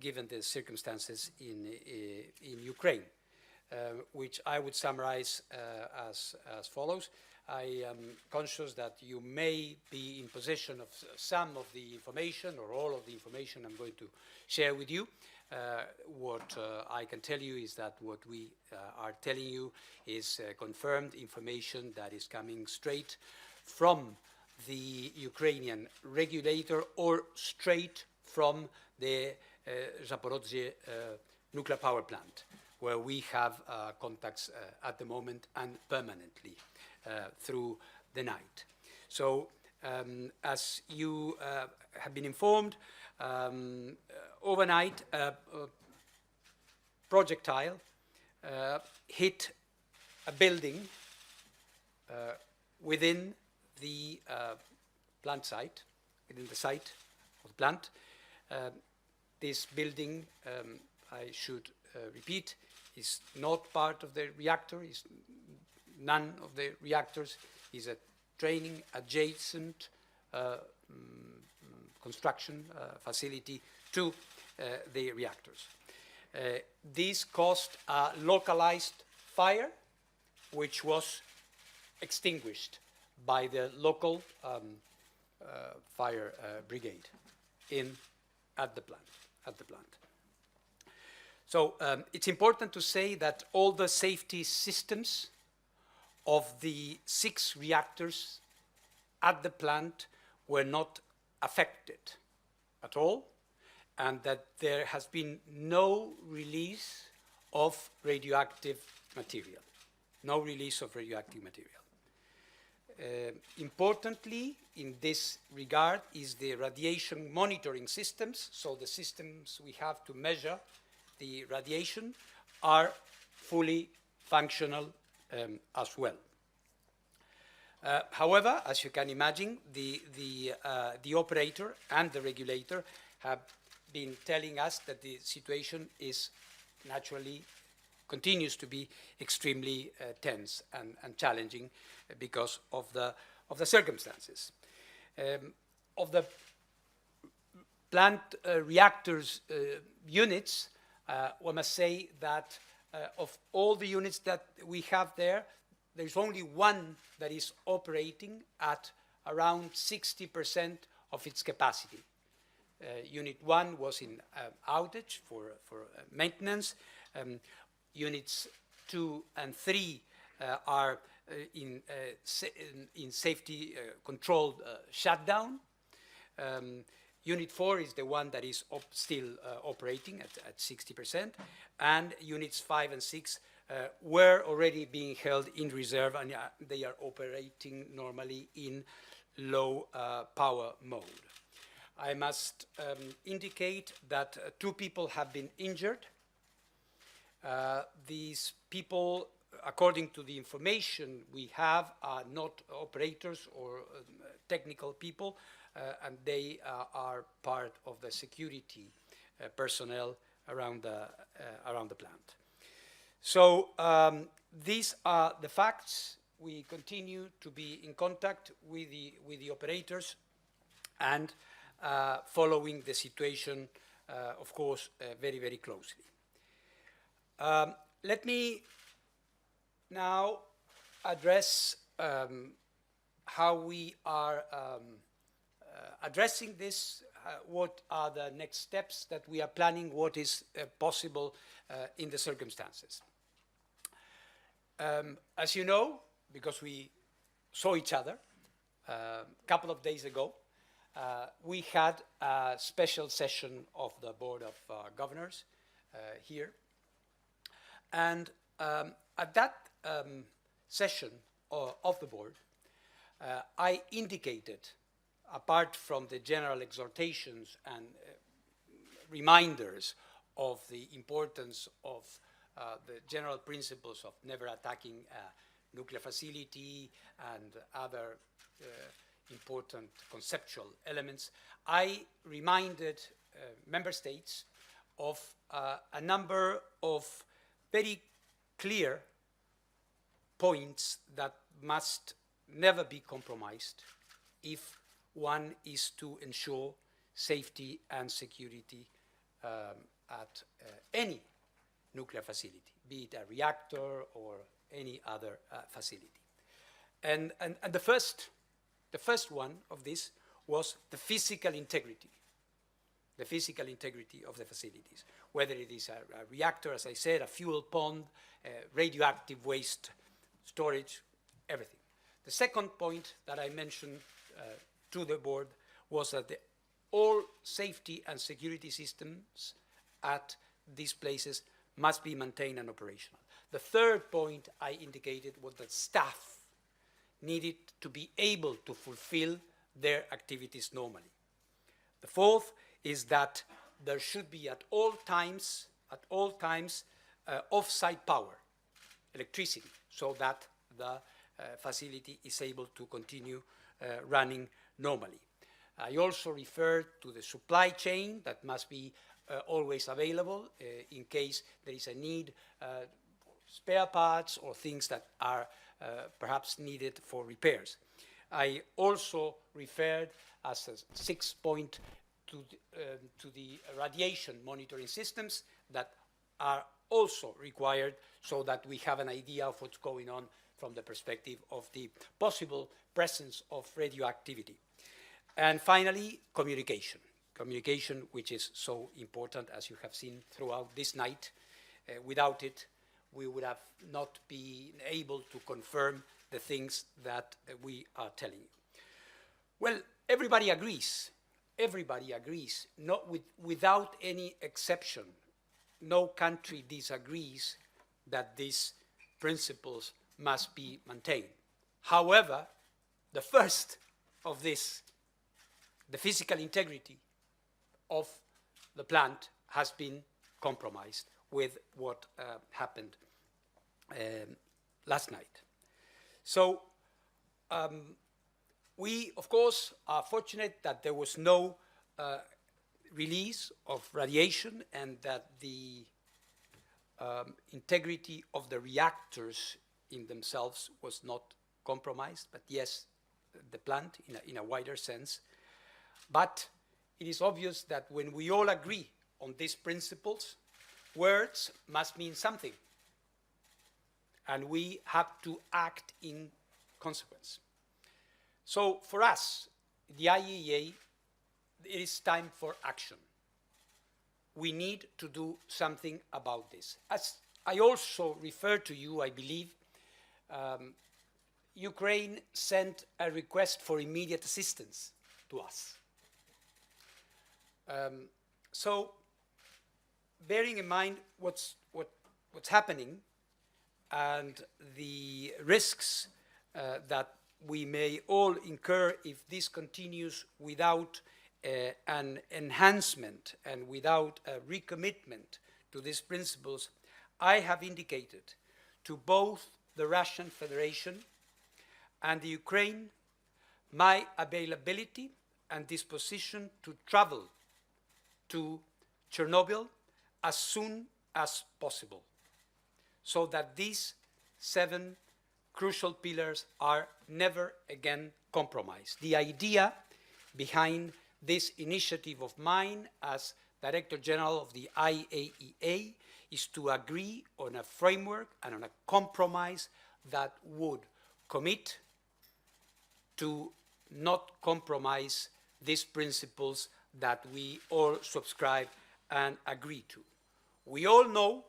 given the circumstances in Ukraine, which I would summarize as follows. I am conscious that you may be in possession of some of the information or all of the information I'm going to share with you. What I can tell you is that what we are telling you is confirmed information that is coming straight from the Ukrainian regulator or straight from the Zaporizhzhia nuclear power plant, where we have contacts at the moment and permanently through the night. So as you have been informed, overnight a projectile hit a building within the plant site, within the site of the plant. This building, I should repeat, is not part of the reactor, is none of the reactors, is a training adjacent construction facility to the reactors. This caused a localized fire, which was extinguished by the local fire brigade at the plant. So it's important to say that all the safety systems of the 6 reactors at the plant were not affected at all, and that there has been no release of radioactive material. No release of radioactive material. Importantly, in this regard, is the radiation monitoring systems. So the systems we have to measure the radiation are fully functional as well. However, as you can imagine, the operator and the regulator have been telling us that the situation is naturally continues to be extremely tense and challenging because of the circumstances. Of the plant reactors units, we must say that of all the units that we have there, there's only one that is operating at around 60% of its capacity. Unit 1 was in outage for maintenance. Units 2 and 3 are in safety controlled shutdown. Unit 4 is the one that is still operating at 60%, and units 5 and 6 were already being held in reserve, and they are operating normally in low power mode. I must indicate that 2 people have been injured. These people, according to the information we have, are not operators or technical people, and they are part of the security personnel around the plant. So these are the facts. We continue to be in contact with the operators and following the situation, of course, very, very closely. Let me now address how we are addressing this, what are the next steps that we are planning, what is possible in the circumstances. As you know, because we saw each other a couple of days ago, we had a special session of the Board of Governors here. And at that session of the board, I indicated, apart from the general exhortations and reminders of the importance of the general principles of never attacking a nuclear facility and other important conceptual elements, I reminded member states of a number of very clear points that must never be compromised if one is to ensure safety and security at any nuclear facility, be it a reactor or any other facility. And the first one of this was the physical integrity of the facilities, whether it is a reactor, as I said, a fuel pond, radioactive waste storage, everything. The second point that I mentioned to the board was that all safety and security systems at these places must be maintained and operational. The third point I indicated was that staff needed to be able to fulfill their activities normally. The fourth is that there should be at all times off-site power, electricity, so that the facility is able to continue running normally. I also referred to the supply chain that must be always available in case there is a need spare parts or things that are perhaps needed for repairs. I also referred as a sixth point to the radiation monitoring systems that are also required so that we have an idea of what's going on from the perspective of the possible presence of radioactivity. And finally, communication. Communication, which is so important, as you have seen throughout this night. Without it, we would have not been able to confirm the things that we are telling you. Well, everybody agrees, not without any exception. No country disagrees that these principles must be maintained. However, the first of this, the physical integrity of the plant, has been compromised with what happened last night. So we, of course, are fortunate that there was no release of radiation and that the integrity of the reactors in themselves was not compromised, but yes, the plant in a wider sense. But it is obvious that when we all agree on these principles, words must mean something, and we have to act in consequence. So for us, the IAEA, it is time for action. We need to do something about this. As I also referred to you, I believe, Ukraine sent a request for immediate assistance to us. So, bearing in mind what's happening and the risks that we may all incur if this continues without an enhancement and without a recommitment to these principles, I have indicated to both the Russian Federation and the Ukraine my availability and disposition to travel to Chernobyl as soon as possible, so that these 7 crucial pillars are never again compromised. The idea behind this initiative of mine as Director General of the IAEA is to agree on a framework and on a compromise that would commit to not compromise these principles that we all subscribe and agree to. We all know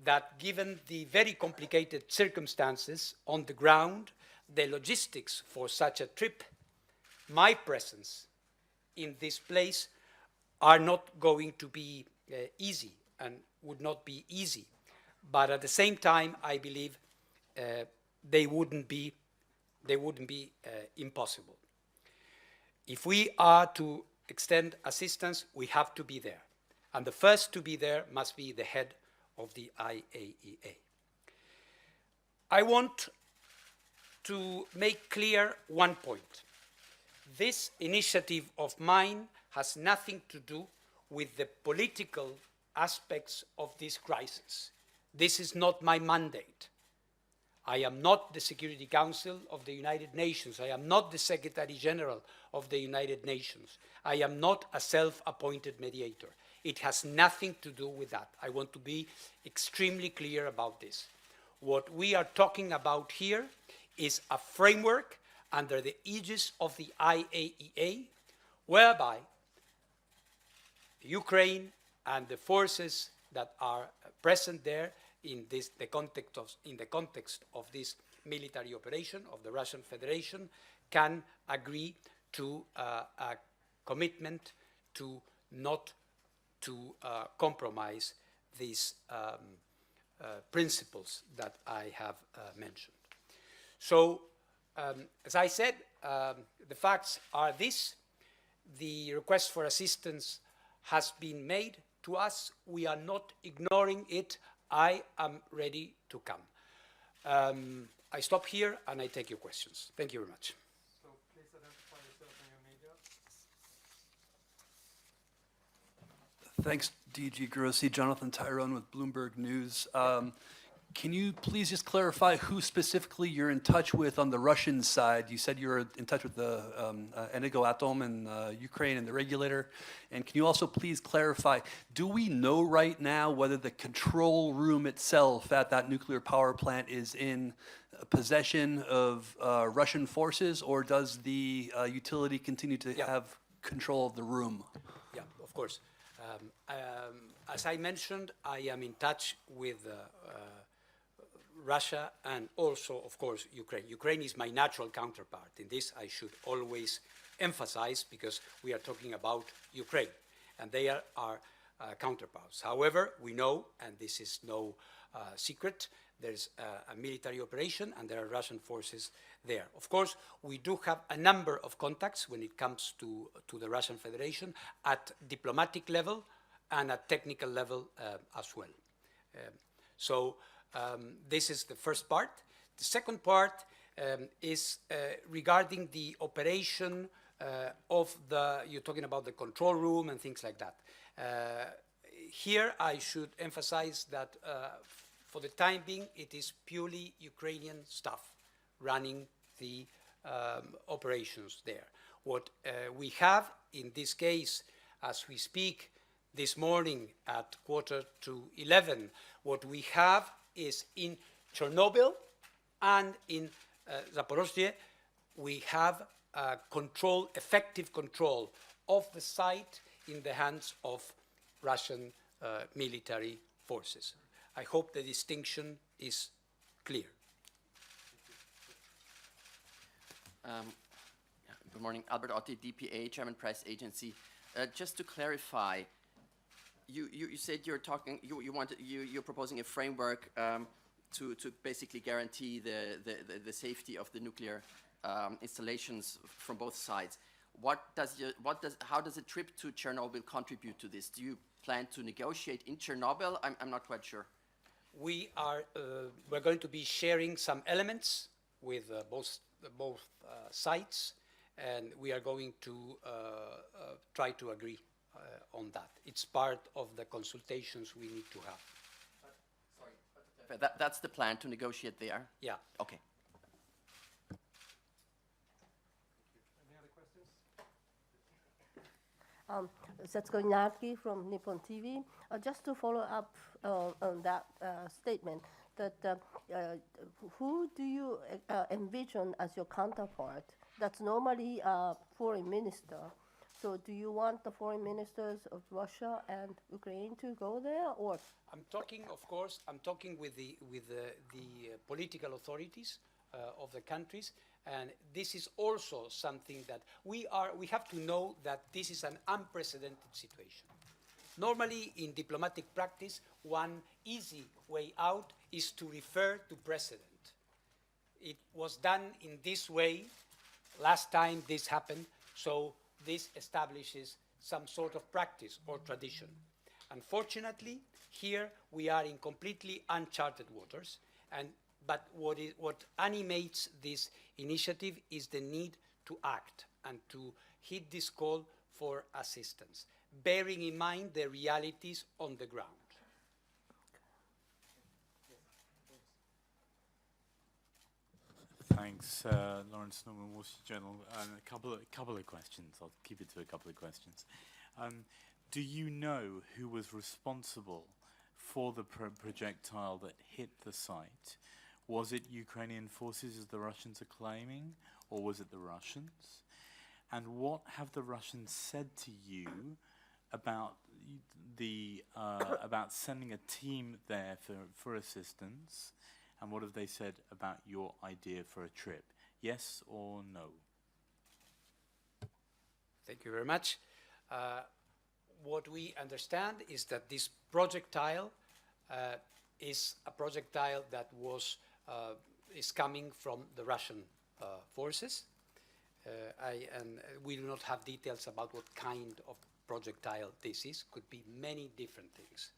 that given the very complicated circumstances on the ground, the logistics for such a trip, my presence in this place are not going to be easy and would not be easy. But at the same time, I believe they wouldn't be impossible. If we are to extend assistance, we have to be there. And the first to be there must be the head of the IAEA. I want to make clear one point. This initiative of mine has nothing to do with the political aspects of this crisis. This is not my mandate. I am not the Security Council of the United Nations. I am not the Secretary General of the United Nations. I am not a self-appointed mediator. It has nothing to do with that. I want to be extremely clear about this. What we are talking about here is a framework under the aegis of the IAEA, whereby Ukraine and the forces that are present there in the context of this military operation of the Russian Federation can agree to a commitment to not to compromise these principles that I have mentioned. So, as I said, the facts are this. The request for assistance has been made to us. We are not ignoring it. I am ready to come. I stop here and I take your questions. Thank you very much. So please identify yourself and your media. Thanks, DG Grossi. Jonathan Tyrone with Bloomberg News. Can you please just clarify who specifically you're in touch with on the Russian side? You said you were in touch with the Energoatom in Ukraine and the regulator. And can you also please clarify, do we know right now whether the control room itself at that nuclear power plant is in possession of Russian forces, or does the utility continue to have control of the room? Yeah, of course. As I mentioned, I am in touch with Russia and also, of course, Ukraine. Ukraine is my natural counterpart. In this, I should always emphasize, because we are talking about Ukraine, and they are our counterparts. However, we know, and this is no secret, there's a military operation and there are Russian forces there. Of course, we do have a number of contacts when it comes to the Russian Federation at diplomatic level and at technical level as well. This is the first part. The second part is regarding the operation of you're talking about the control room and things like that. Here I should emphasize that for the time being, it is purely Ukrainian staff running the operations there. What we have in this case, as we speak this morning at 10:45, what we have is in Chernobyl and in Zaporizhzhia, we have effective control of the site in the hands of Russian military forces. I hope the distinction is clear. Good morning, Albert Otti, DPA, German Press Agency. Just to clarify, you said you're proposing a framework to basically guarantee the safety of the nuclear installations from both sides. How does a trip to Chernobyl contribute to this? Do you plan to negotiate in Chernobyl? I'm not quite sure. We're going to be sharing some elements with both sides, and we are going to try to agree on that. It's part of the consultations we need to have. Sorry, that's the plan, to negotiate there? Yeah. Okay. Any other questions? Setsuko Inaki from Nippon TV. Just to follow up on that statement, that who do you envision as your counterpart? That's normally a foreign minister. So do you want the foreign ministers of Russia and Ukraine to go there, or? I'm talking, of course, with the political authorities of the countries, and this is also something that we have to know that this is an unprecedented situation. Normally, in diplomatic practice, one easy way out is to refer to precedent. It was done in this way last time this happened, so this establishes some sort of practice or tradition. Unfortunately, here we are in completely uncharted waters, but what animates this initiative is the need to act and to heed this call for assistance, bearing in mind the realities on the ground. Thanks, Lawrence Norman, Wall Street Journal. A couple of questions. I'll keep it to a couple of questions. Do you know who was responsible for the projectile that hit the site? Was it Ukrainian forces, as the Russians are claiming, or was it the Russians? And what have the Russians said to you about about sending a team there for assistance? And what have they said about your idea for a trip? Yes or no? Thank you very much. What we understand is that this projectile is a projectile that is coming from the Russian forces. And we do not have details about what kind of projectile this is. Could be many different things.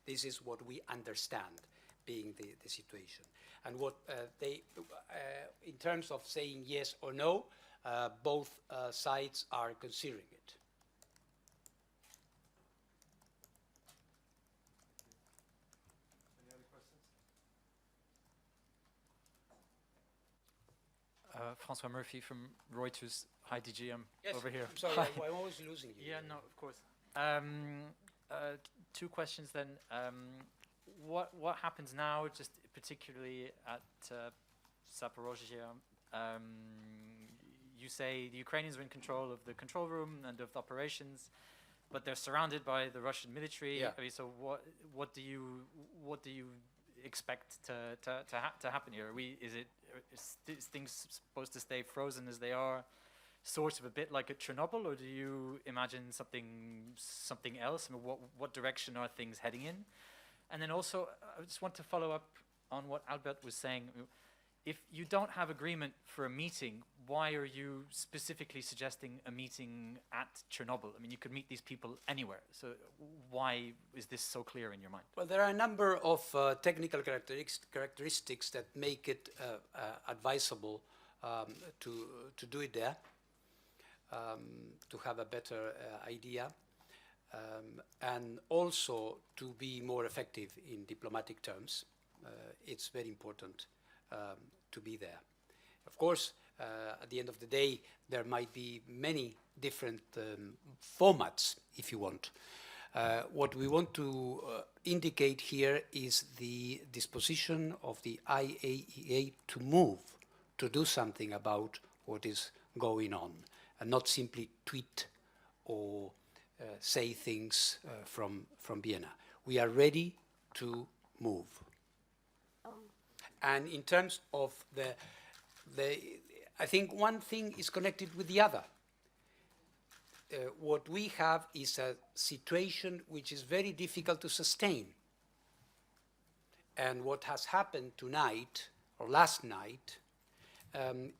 This is what we understand being the situation. And what in terms of saying yes or no, both sides are considering it. Any other questions? Francois Murphy from Reuters. Hi, DG, I'm Yes, over here. I'm sorry, Hi. I'm always losing you. Yeah, no, of course. Two questions then. What happens now, just particularly at Zaporizhzhia? You say the Ukrainians are in control of the control room and of the operations, but they're surrounded by the Russian military. Yeah. I mean, so what do you expect to happen here? Is things supposed to stay frozen as they are, sort of a bit like at Chernobyl, or do you imagine something else? I mean, what direction are things heading in? And then also, I just want to follow up on what Albert was saying. If you don't have agreement for a meeting, why are you specifically suggesting a meeting at Chernobyl? I mean, you could meet these people anywhere. So why is this so clear in your mind? Well, there are a number of technical characteristics that make it advisable to do it there, to have a better idea, and also to be more effective in diplomatic terms. It's very important to be there. Of course, at the end of the day, there might be many different formats, if you want. What we want to indicate here is the disposition of the IAEA to move, to do something about what is going on, and not simply tweet or say things from Vienna. We are ready to move. And in terms of I think one thing is connected with the other. What we have is a situation which is very difficult to sustain. And what has happened tonight, or last night,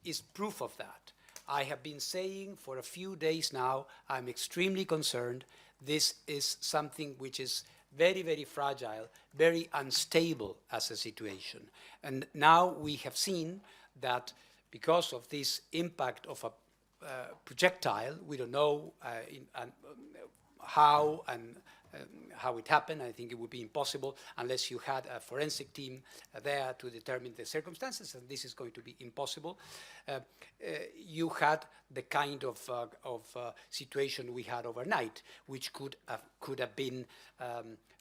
is proof of that. I have been saying for a few days now, I'm extremely concerned. This is something which is very, very fragile, very unstable as a situation. And now we have seen that because of this impact of a projectile, we don't know how it happened. I think it would be impossible unless you had a forensic team there to determine the circumstances, and this is going to be impossible. You had the kind of situation we had overnight, which could have been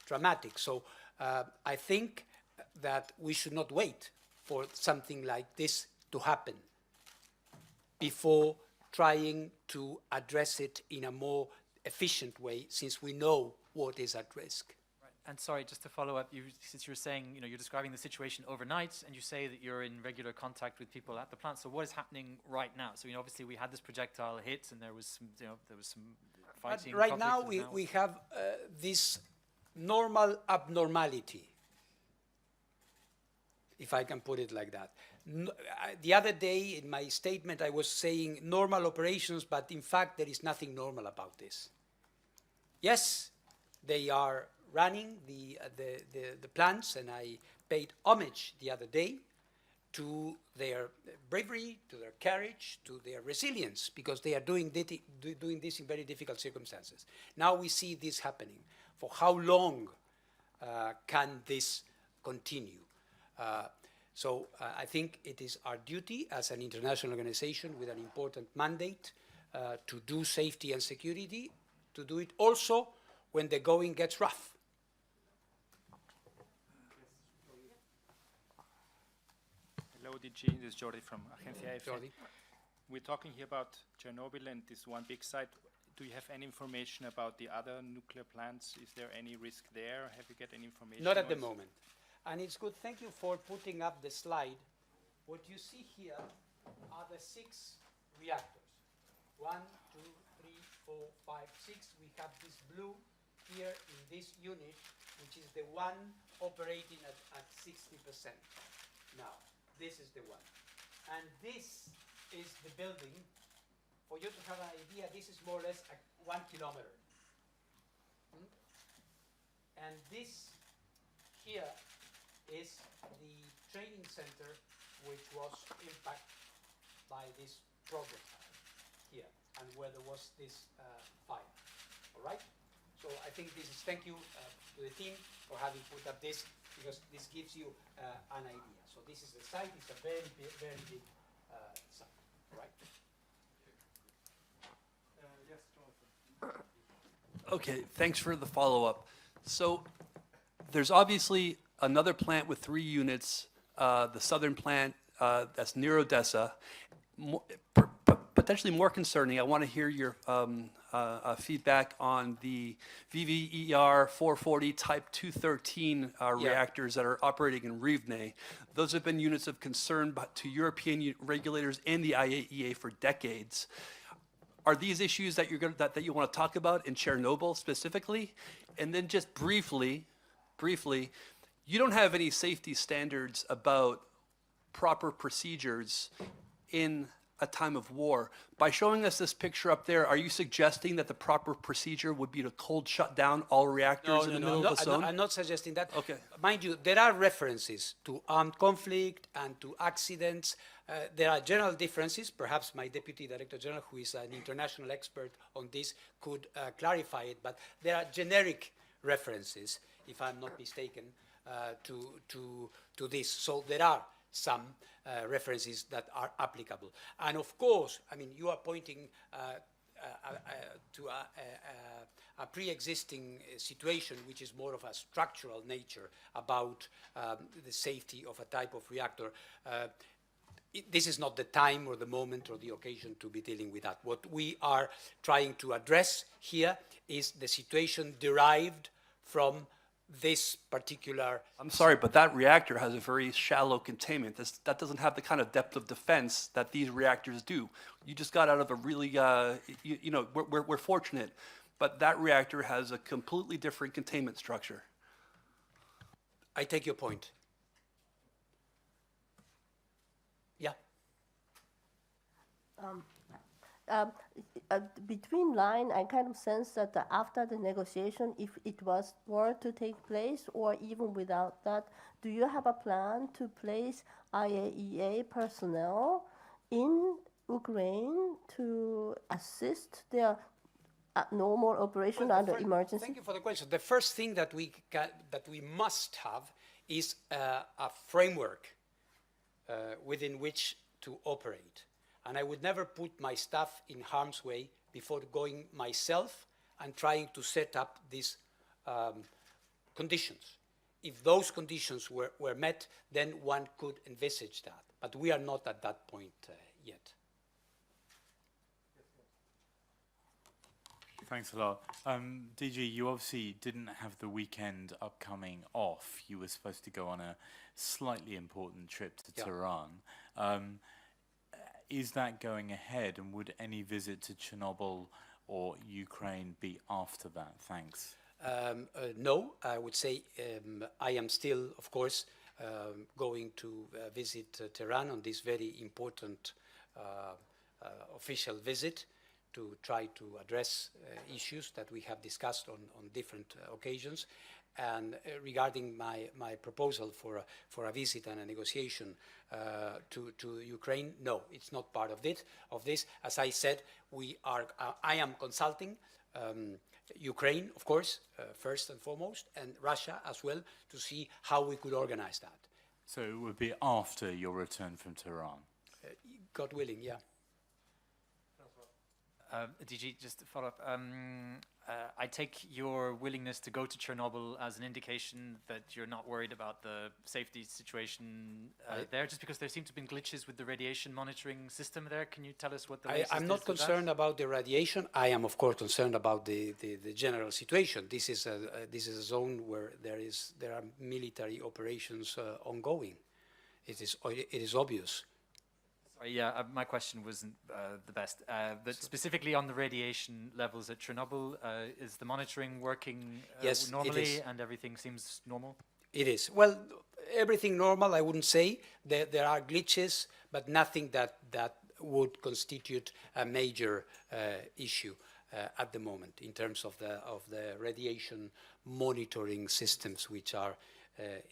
dramatic. So I think that we should not wait for something like this to happen before trying to address it in a more efficient way, since we know what is at risk. Right. And sorry, just to follow up, since you're saying, you're describing the situation overnight, and you say that you're in regular contact with people at the plant. So what is happening right now? So obviously we had this projectile hit, and there was some fighting. But right now we have this normal abnormality, if I can put it like that. The other day in my statement I was saying normal operations, but in fact there is nothing normal about this. Yes, they are running the plants, and I paid homage the other day to their bravery, to their courage, to their resilience, because they are doing this in very difficult circumstances. Now we see this happening. For how long can this continue? So I think it is our duty as an international organization with an important mandate to do safety and security, to do it also when the going gets rough. Hello, DG. This is Jordi from Agencia EFE. Jordi? We're talking here about Chernobyl and this one big site. Do you have any information about the other nuclear plants? Is there any risk there? Have you get any information? Not at or the is- moment. And it's good, thank you for putting up the slide. What you see here are the 6 reactors. 1, 2, 3, 4, 5, 6. We have this blue here in this unit, which is the one operating at 60%. Now, this is the one. And this is the building. For you to have an idea, this is more or less 1 kilometer. And this here is the training center which was impacted by this problem here and where there was this fire. All right? So I think this is, thank you to the team for having put up this, because this gives you an idea. So this is the site. It's a very big site. All right? Yes, Jonathan. Okay, thanks for the follow-up. So there's obviously another plant with 3 units, the southern plant that's near Odessa. Potentially more concerning, I want to hear your feedback on the VVER 440 Type 213 reactors that are operating in Rivne. Those have been units of concern to European regulators and the IAEA for decades. Are these issues that that you want to talk about in Chernobyl specifically? And then just briefly, you don't have any safety standards about proper procedures in a time of war. By showing us this picture up there, are you suggesting that the proper procedure would be to cold shut down all reactors in the middle of a zone? I'm not suggesting that. Okay. Mind you, there are references to armed conflict and to accidents. There are general differences. Perhaps my Deputy Director General, who is an international expert on this, could clarify it. But there are generic references, if I'm not mistaken, to this. So there are some references that are applicable. And of course, I mean, you are pointing to a pre-existing situation, which is more of a structural nature about the safety of a type of reactor. This is not the time or the moment or the occasion to be dealing with that. What we are trying to address here is the situation derived from this particular. I'm sorry, but that reactor has a very shallow containment. That doesn't have the kind of depth of defense that these reactors do. You just got out of a really, you know, we're fortunate, but that reactor has a completely different containment structure. I take your point. Yeah. Between line, I kind of sense that after the negotiation, if it were to take place, or even without that, do you have a plan to place IAEA personnel in Ukraine to assist their normal operation Well, under emergency? Thank you for the question. The first thing that we must have is a framework within which to operate. And I would never put my staff in harm's way before going myself and trying to set up these conditions. If those conditions were met, then one could envisage that. But we are not at that point yet. Thanks a lot. DG, you obviously didn't have the weekend upcoming off. You were supposed to go on a slightly important trip to Tehran. Is that going ahead, and would any visit to Chernobyl or Ukraine be after that? Thanks. No, I would say I am still, of course, going to visit Tehran on this very important official visit to try to address issues that we have discussed on different occasions. And regarding my proposal for a visit and a negotiation to Ukraine, no, it's not part of this. As I said, I am consulting Ukraine, of course, first and foremost, and Russia as well, to see how we could organize that. So it would be after your return from Tehran? God willing, yeah. DG, just to follow up, I take your willingness to go to Chernobyl as an indication that you're not worried about the safety situation there, just because there seem to have been glitches with the radiation monitoring system there. Can you tell us what the latest I'm is not to concerned that? about the radiation. I am, of course, concerned about the general situation. This is a zone where there are military operations ongoing. It is obvious. Sorry, yeah, my question wasn't the best. But specifically on the radiation levels at Chernobyl, is the monitoring working Yes, it normally is. and everything seems normal? It is. Well, everything normal, I wouldn't say. There are glitches, but nothing that would constitute a major issue at the moment in terms of the radiation monitoring systems which are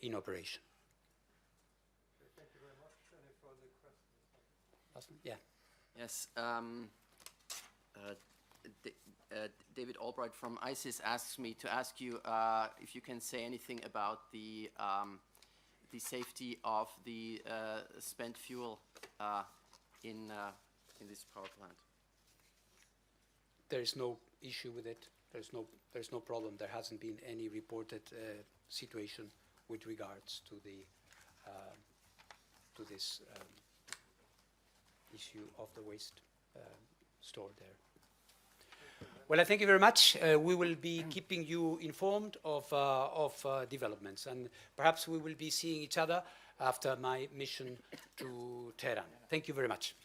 in operation. Thank you very much. Any further questions? Last one? Yeah. Yes. David Albright from ISIS asks me to ask you if you can say anything about the safety of the spent fuel in this power plant. There is no issue with it. There's no problem. There hasn't been any reported situation with regards to the to this issue of the waste stored there. Well, I thank you very much. We will be keeping you informed of developments, and perhaps we will be seeing each other after my mission to Tehran. Thank you very much.